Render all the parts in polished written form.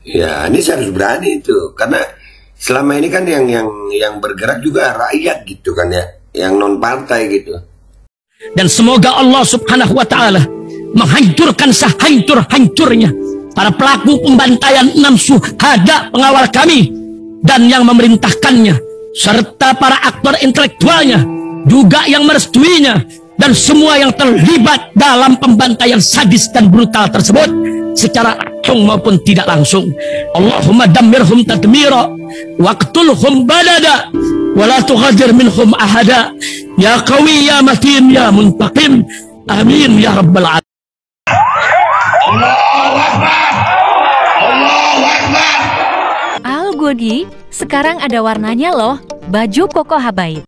Ya, Anies harus berani itu, karena selama ini kan yang bergerak juga rakyat gitu kan ya, yang non partai gitu. Dan semoga Allah Subhanahu wa taala menghancurkan sehancur-hancurnya para pelaku pembantaian 6 syuhada pengawal kami dan yang memerintahkannya, serta para aktor intelektualnya juga yang merestuinya, dan semua yang terlibat dalam pembantaian sadis dan brutal tersebut secara langsung maupun tidak langsung. Allahumma dammirhum tadmira waqtulhum balada wala tughadir minhum ahada ya qawi ya matin ya muntaqim amin ya rabbal alamin. Allahu Akbar, Allahu Akbar. Al Godi, sekarang ada warnanya loh, baju koko habaib.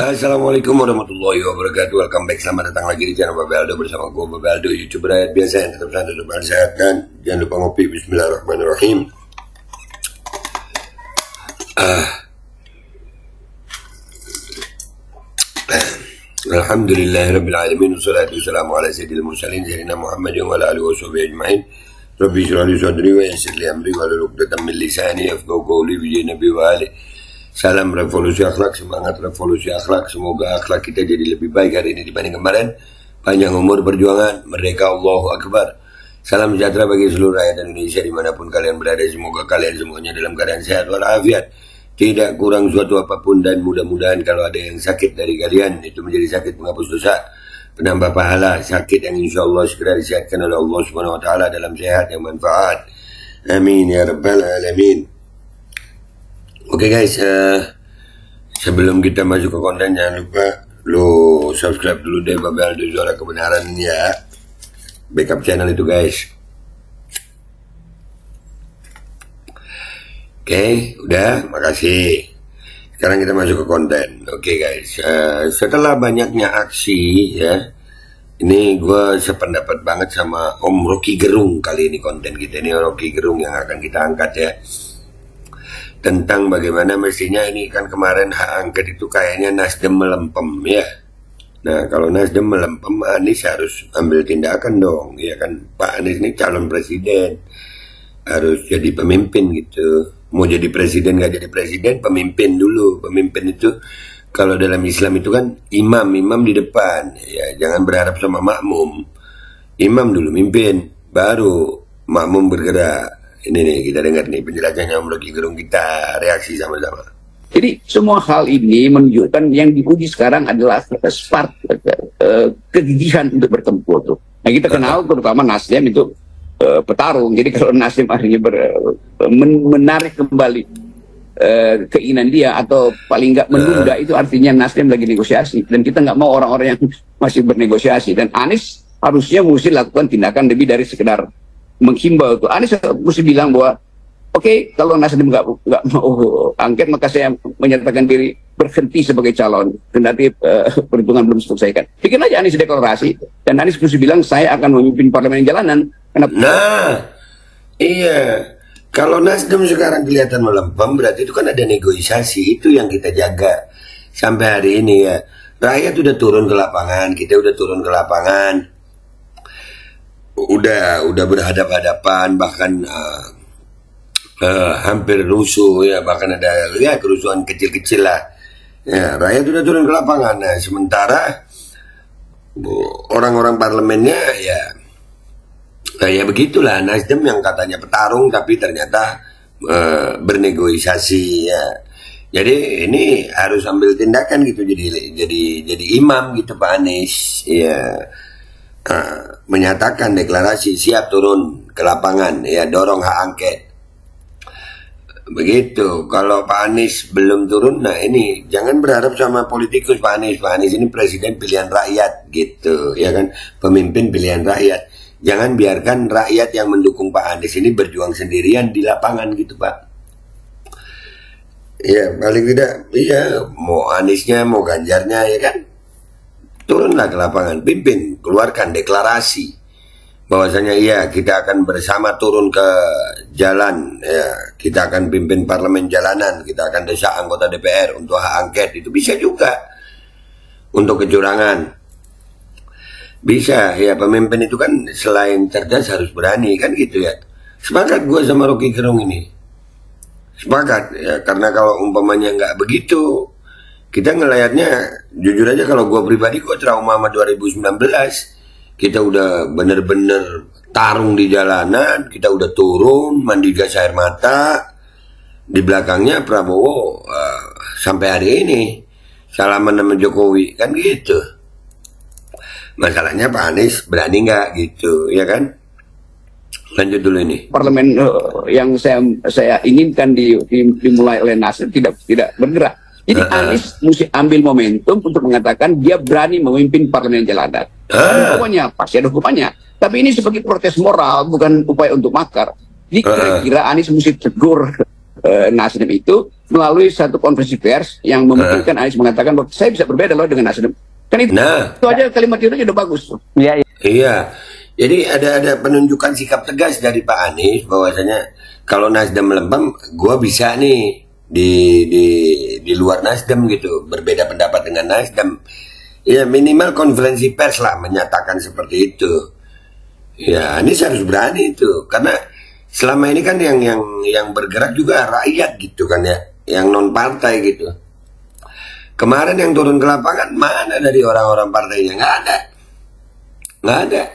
Assalamualaikum warahmatullahi wabarakatuh. Welcome back, selamat datang lagi di channel Babe Aldo bersama gue Babe Aldo, YouTuber rakyat biasa yang tetap santai, tetap sehat, dan jangan lupa ngopi. Bismillahirrahmanirrahim. Alhamdulillahirrabbilalamin. Wassalatu wassalamu ala sayyidil mursalin sayyidina Muhammadin wa ala alihi wa sahbihi ajma'in. Rabbi shrah li sadri wa yassir li amri wahlul 'uqdatam min lisani yafqahu qawli bi nabi wa ali. Salam revolusi akhlak, semangat revolusi akhlak. Semoga akhlak kita jadi lebih baik hari ini dibanding kemarin. Panjang umur perjuangan, merdeka, Allahu Akbar. Salam sejahtera bagi seluruh rakyat Indonesia dimanapun kalian berada. Semoga kalian semuanya dalam keadaan sehat walafiat, tidak kurang suatu apapun, dan mudah-mudahan kalau ada yang sakit dari kalian, itu menjadi sakit penghapus dosa, penambah pahala, sakit yang insya Allah segera disehatkan oleh Allah Subhanahu Wa Taala dalam sehat yang manfaat. Amin ya rabbal alamin. Oke guys, sebelum kita masuk ke konten, jangan lupa lo subscribe dulu deh Babe Aldo Suara Kebenaran ya, backup channel itu guys. Oke, udah, makasih. Sekarang kita masuk ke konten. Oke guys, setelah banyaknya aksi ya, ini gue sependapat banget sama Om Rocky Gerung. Kali ini konten kita ini Rocky Gerung yang akan kita angkat ya, tentang bagaimana mestinya ini kan kemarin hak angket itu kayaknya Nasdem melempem ya. Nah kalau Nasdem melempem, Anies harus ambil tindakan dong ya kan. Pak Anies ini calon presiden, harus jadi pemimpin gitu. Mau jadi presiden nggak jadi presiden, pemimpin dulu. Pemimpin itu kalau dalam Islam itu kan imam di depan ya, jangan berharap sama makmum. Imam dulu mimpin, baru makmum bergerak. Ini nih, kita dengar nih penjelasannya Om Rocky Gerung, kita reaksi sama-sama. Jadi semua hal ini menunjukkan yang diuji sekarang adalah spark kegigihan untuk bertempur tuh. Nah kita kenal terutama Nasdem itu petarung. Jadi kalau Nasdem akhirnya menarik kembali keinginan dia atau paling nggak menunda, itu artinya Nasdem lagi negosiasi. Dan kita nggak mau orang-orang yang masih bernegosiasi. Dan Anies harusnya mesti lakukan tindakan lebih dari sekedar menghimbau tuh. Anies mesti bilang bahwa oke, kalau Nasdem nggak mau angket, maka saya menyatakan diri berhenti sebagai calon. Kendati perhitungan belum selesaikan. Bikin aja Anies deklarasi, dan Anies mesti bilang saya akan memimpin parlemen jalanan. Kenapa? Nah, iya. Kalau Nasdem sekarang kelihatan melempem, berarti itu kan ada negosiasi. Itu yang kita jaga sampai hari ini ya. Rakyat udah turun ke lapangan, kita udah turun ke lapangan. Udah berhadapan-hadapan, bahkan hampir rusuh ya, bahkan ada ya kerusuhan kecil-kecil lah ya. Rakyat udah turun ke lapangan. Nah, sementara orang-orang parlemennya ya kayak begitulah. Nasdem yang katanya petarung tapi ternyata bernegosiasi ya. Jadi ini harus ambil tindakan gitu, jadi imam gitu Pak Anies ya. Menyatakan deklarasi siap turun ke lapangan ya, dorong hak angket begitu. Kalau Pak Anies belum turun, nah ini jangan berharap sama politikus. Pak Anies ini presiden pilihan rakyat gitu ya kan, pemimpin pilihan rakyat. Jangan biarkan rakyat yang mendukung Pak Anies ini berjuang sendirian di lapangan gitu Pak ya. Paling tidak iya, mau Aniesnya mau Ganjarnya ya kan, turunlah ke lapangan, pimpin, keluarkan deklarasi, bahwasanya iya kita akan bersama turun ke jalan, ya kita akan pimpin parlemen jalanan, kita akan desak anggota DPR untuk hak angket, itu bisa juga. Untuk kecurangan bisa, ya pemimpin itu kan selain cerdas harus berani kan gitu ya. Sepakat gue sama Rocky Gerung ini, sepakat ya, karena kalau umpamanya nggak begitu, kita ngelihatnya jujur aja, kalau gue pribadi gue trauma sama 2019. Kita udah bener-bener tarung di jalanan, kita udah turun, mandi gas air mata. Di belakangnya Prabowo sampai hari ini salaman sama Jokowi, kan gitu. Masalahnya Pak Anies berani nggak gitu, ya kan? Lanjut dulu ini. Parlemen yang saya inginkan dimulai oleh Nasdem tidak bergerak. Jadi Anies mesti ambil momentum untuk mengatakan dia berani memimpin parlemen jalanan. Hukumannya pasti ada hukumannya. Tapi ini sebagai protes moral, bukan upaya untuk makar. Jadi kira-kira Anies mesti tegur Nasdem itu melalui satu konferensi pers yang memungkinkan Anies mengatakan bahwa saya bisa berbeda loh dengan Nasdem. Kan itu, itu aja kalimat itu udah bagus. Iya. Iya. Jadi ada penunjukan sikap tegas dari Pak Anies bahwasanya kalau Nasdem melempem, gua bisa nih di luar Nasdem gitu, berbeda pendapat dengan Nasdem. Ya minimal konferensi pers lah menyatakan seperti itu. Ya Anies harus berani itu, karena selama ini kan yang bergerak juga rakyat gitu kan ya, yang non partai gitu. Kemarin yang turun ke lapangan mana dari orang-orang partainya? Nggak ada.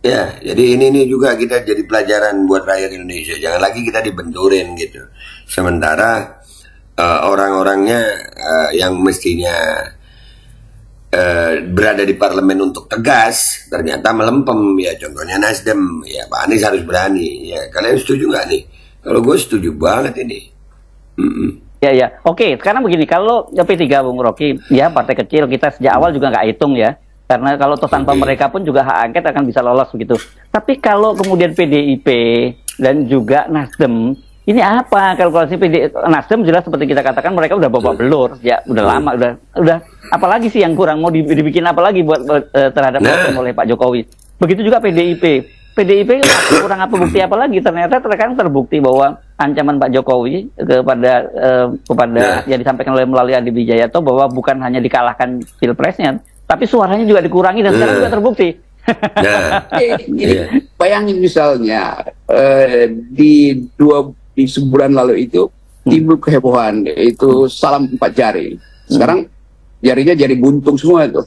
Ya, jadi ini juga kita jadi pelajaran buat rakyat Indonesia. Jangan lagi kita dibenturin gitu. Sementara orang-orangnya yang mestinya berada di parlemen untuk tegas, ternyata melempem. Ya contohnya Nasdem, ya Pak Anies harus berani. Ya kalian setuju nggak nih? Kalau gue setuju banget ini. Ya. Oke, sekarang begini, kalau P3 Bung Rocky, ya partai kecil, kita sejak awal juga nggak hitung ya. Karena kalau toh tanpa mereka pun juga hak angket akan bisa lolos begitu. Tapi kalau kemudian PDIP dan juga Nasdem, ini apa kalkulasi Nasdem? Jelas seperti kita katakan mereka udah babak belur, ya udah lama, udah apalagi sih yang kurang, mau dibikin apa lagi buat terhadap Nasdem oleh Pak Jokowi. Begitu juga PDIP kurang apa bukti apa lagi? Ternyata terkadang terbukti bahwa ancaman Pak Jokowi kepada yang disampaikan oleh melalui Adi Wijayanto bahwa bukan hanya dikalahkan pilpresnya, tapi suaranya juga dikurangi dan sekarang juga terbukti. Bayangin misalnya di sebulan lalu itu timbul kehebohan, itu salam 4 jari. Sekarang jarinya jari buntung semua itu.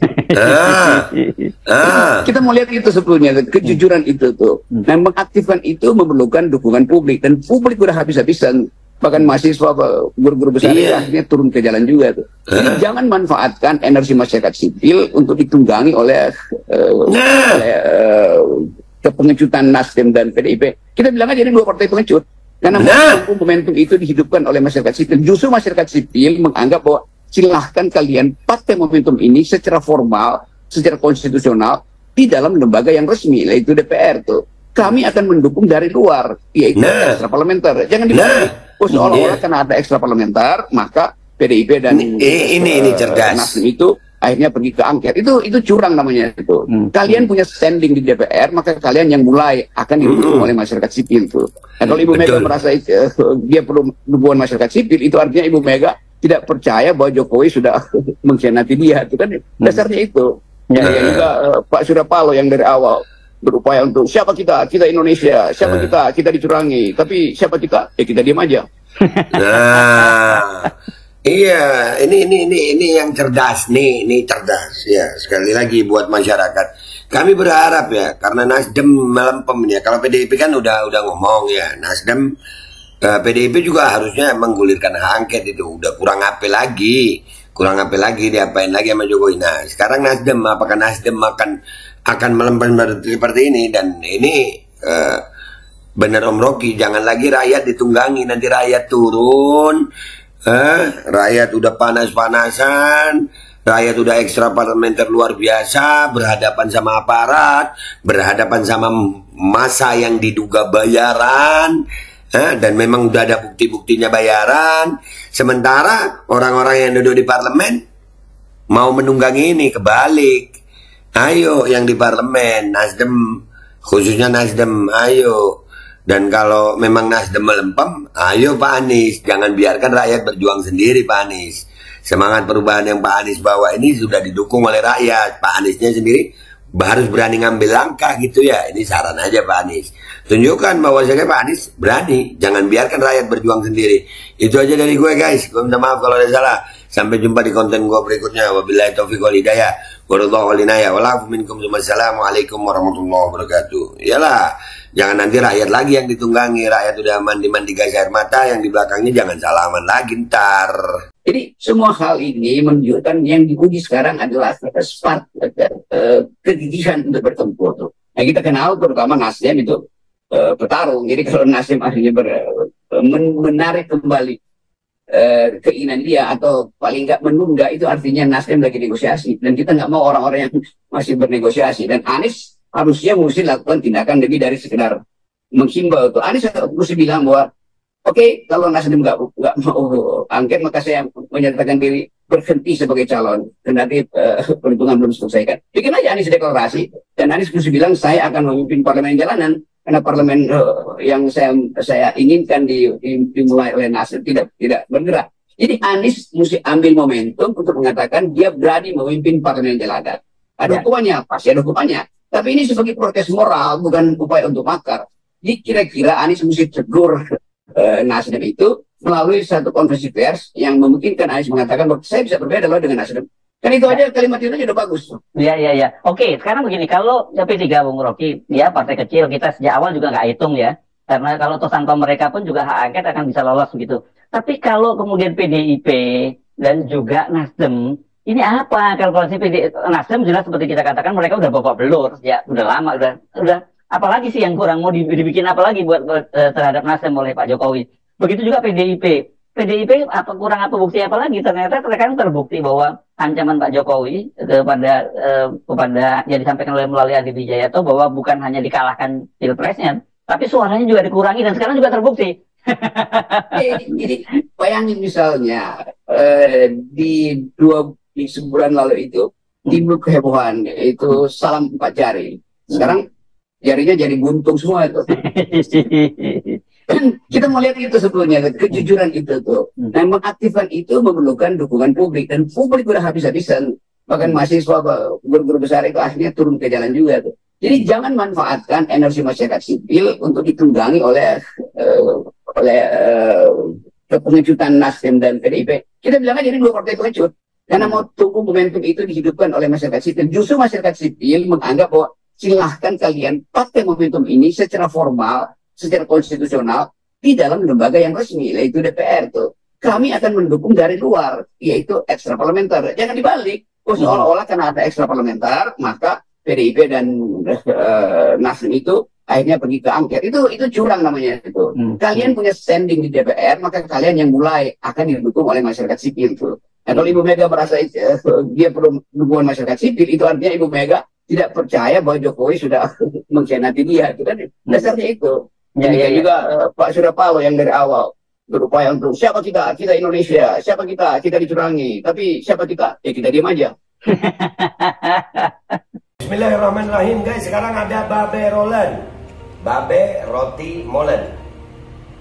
Kita mau lihat itu sebetulnya, kejujuran itu tuh. Nah, mengaktifkan itu memerlukan dukungan publik, dan publik udah habis-habisan. Bahkan mahasiswa, guru-guru besar akhirnya turun ke jalan juga tuh. Jadi jangan manfaatkan energi masyarakat sipil untuk ditunggangi oleh kepengecutan Nasdem dan PDIP. Kita bilang aja ini 2 partai pengecut. Karena momentum itu dihidupkan oleh masyarakat sipil. Justru masyarakat sipil menganggap bahwa silahkan kalian pakai momentum ini secara formal, secara konstitusional di dalam lembaga yang resmi, yaitu DPR tuh. Kami akan mendukung dari luar, yaitu ekstra parlementer. Jangan dibalik. Seolah-olah karena ada ekstra parlementer, maka PDIP dan ini cerdas. Nasdem itu akhirnya pergi ke angket. Itu curang namanya itu. Kalian punya standing di DPR, maka kalian yang mulai akan didukung oleh masyarakat sipil tuh. Nah, kalau Ibu Mega merasa dia perlu dukungan masyarakat sipil, itu artinya Ibu Mega tidak percaya bahwa Jokowi sudah mengkhianati dia. Itu kan dasarnya itu. Ya juga Pak Surya Paloh yang dari awal berupaya untuk siapa kita Indonesia, siapa kita dicurangi, tapi siapa kita, ya kita diam aja. Nah, iya, ini yang cerdas nih, ini cerdas ya. Sekali lagi buat masyarakat, kami berharap ya, karena Nasdem melempem ya. Kalau PDIP kan udah ngomong ya, Nasdem, PDIP juga harusnya menggulirkan hak angket itu. Udah kurang apa lagi, diapain lagi sama Jokowi. Nah, sekarang Nasdem, apakah Nasdem akan melempem seperti ini? Dan ini benar Om Rocky, jangan lagi rakyat ditunggangi, nanti rakyat turun, rakyat udah panas-panasan, rakyat udah ekstra parlementer luar biasa, berhadapan sama aparat, berhadapan sama massa yang diduga bayaran, dan memang udah ada bukti-buktinya bayaran. Sementara orang-orang yang duduk di parlemen mau menunggangi ini, kebalik. Ayo yang di parlemen, Nasdem khususnya Nasdem, ayo. Dan kalau memang Nasdem melempem, ayo Pak Anies, jangan biarkan rakyat berjuang sendiri Pak Anies. Semangat perubahan yang Pak Anies bawa ini sudah didukung oleh rakyat. Pak Aniesnya sendiri harus berani ngambil langkah gitu ya. Ini saran aja Pak Anies. Tunjukkan bahwasanya Pak Anies berani, jangan biarkan rakyat berjuang sendiri. Itu aja dari gue guys. Gue minta maaf kalau ada salah. Sampai jumpa di konten gue berikutnya. Wabillahi taufiq wal hidayah. Wallahu walinaya. Wassalamualaikum warahmatullahi wabarakatuh. Iyalah, jangan nanti rakyat lagi yang ditunggangi. Rakyat udah mandi-mandi gas air mata, yang di belakangnya jangan salaman lagi ntar. Jadi semua hal ini menunjukkan yang diuji sekarang adalah spark kegigihan untuk bertempur tuh. Nah, kita kenal terutama Nasdem itu petarung. Jadi kalau Nasdem akhirnya menarik kembali keinginan dia atau paling nggak menunda, itu artinya Nasdem lagi negosiasi, dan kita nggak mau orang-orang yang masih bernegosiasi. Dan Anies harusnya mesti lakukan tindakan lebih dari sekedar menghimbau. Tuh Anies mesti bilang bahwa oke, kalau Nasdem nggak mau angket, maka saya menyatakan diri berhenti sebagai calon. Kendati perhitungan belum selesai kan. Bikin aja Anies deklarasi, dan Anies mesti bilang saya akan memimpin parlemen jalanan. Karena parlemen yang saya inginkan dimulai oleh Nasdem tidak bergerak. Jadi Anies mesti ambil momentum untuk mengatakan dia berani memimpin parlemen jalanan. Ada hukumannya, pasti ada hukumannya. Tapi ini sebagai protes moral, bukan upaya untuk makar. Jadi kira-kira Anies mesti tegur Nasdem itu melalui satu konferensi pers yang memungkinkan Anies mengatakan bahwa saya bisa berbeda loh dengan Nasdem. Kan itu aja, kalimat itu aja udah bagus. Iya. Oke, sekarang begini, kalau P3 Bung Rocky, ya partai kecil, kita sejak awal juga nggak hitung ya. Karena kalau toh tanpa mereka pun juga hak angket akan bisa lolos begitu. Tapi kalau kemudian PDIP dan juga Nasdem, ini apa kalkulasi Nasdem? Jelas seperti kita katakan, mereka udah babak belur, ya udah lama, udah apalagi sih yang kurang, mau dibikin apa lagi buat terhadap Nasdem oleh Pak Jokowi. Begitu juga PDIP kurang apa bukti apa lagi? Ternyata kan terbukti bahwa ancaman Pak Jokowi kepada yang disampaikan melalui Adi Wijayanto bahwa bukan hanya dikalahkan pilpresnya, tapi suaranya juga dikurangi, dan sekarang juga terbukti. Jadi bayangin misalnya di sebulan lalu itu timbul kehebohan, itu salam 4 jari. Sekarang jarinya jadi buntung semua itu. Kita mau lihat itu sebetulnya, kejujuran itu tuh. Nah, mengaktifkan itu memerlukan dukungan publik, dan publik udah habis-habisan. Bahkan mahasiswa, guru-guru besar itu akhirnya turun ke jalan juga tuh. Jadi jangan manfaatkan energi masyarakat sipil untuk ditunggangi oleh pengejutan Nasdem dan PDIP. Kita bilang aja ini 2 partai pengecut. Karena mau tunggu momentum itu dihidupkan oleh masyarakat sipil. Justru masyarakat sipil menganggap bahwa silahkan kalian pakai momentum ini secara formal, secara konstitusional di dalam lembaga yang resmi, yaitu DPR tuh. Kami akan mendukung dari luar, yaitu ekstra parlementer. Jangan dibalik. Seolah-olah karena ada ekstra parlementer, maka PDIP dan Nasdem itu akhirnya pergi ke angket. Itu curang namanya itu. Kalian punya standing di DPR, maka kalian yang mulai akan didukung oleh masyarakat sipil tuh. Nah, kalau Ibu Mega merasa dia perlu dukungan masyarakat sipil, itu artinya Ibu Mega tidak percaya bahwa Jokowi sudah mengkhianati dia. Itu kan dasarnya itu. Demikian juga Pak Surya Paloh yang dari awal berupaya untuk siapa kita Indonesia, siapa kita dicurangi, tapi siapa kita, ya kita diam aja. Bismillahirrahmanirrahim guys, sekarang ada babe rolen, babe roti molen.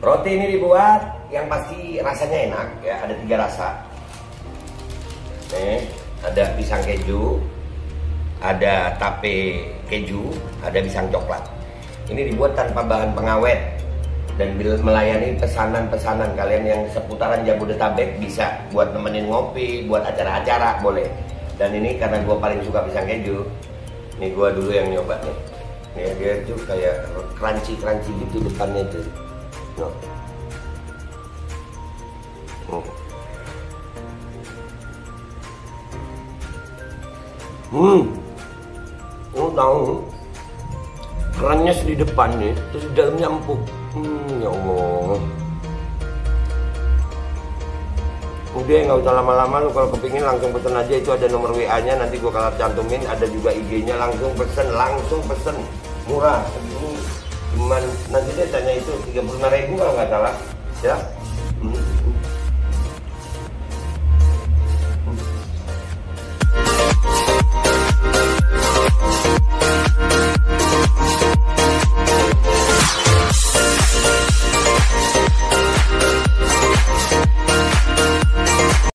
Roti ini dibuat yang pasti rasanya enak ya, ada 3 rasa. Nih, ada pisang keju, ada tape keju, ada pisang coklat. Ini dibuat tanpa bahan pengawet dan melayani pesanan-pesanan kalian yang seputaran Jabodetabek, bisa buat nemenin ngopi, buat acara-acara boleh. Dan ini karena gue paling suka pisang keju, ini gue dulu yang nyoba nih. Nih, dia tuh kayak crunchy gitu depannya itu. Tahu kerannya di depan nih, terus di dalamnya empuk. Ya Allah. Udah nggak usah lama-lama, lu kalau kepingin langsung pesen aja, itu ada nomor WA-nya, nanti gua kalau cantumin, ada juga IG-nya, langsung pesen, murah. Cuman nanti dia tanya itu 35.000 kalau nggak salah, ya.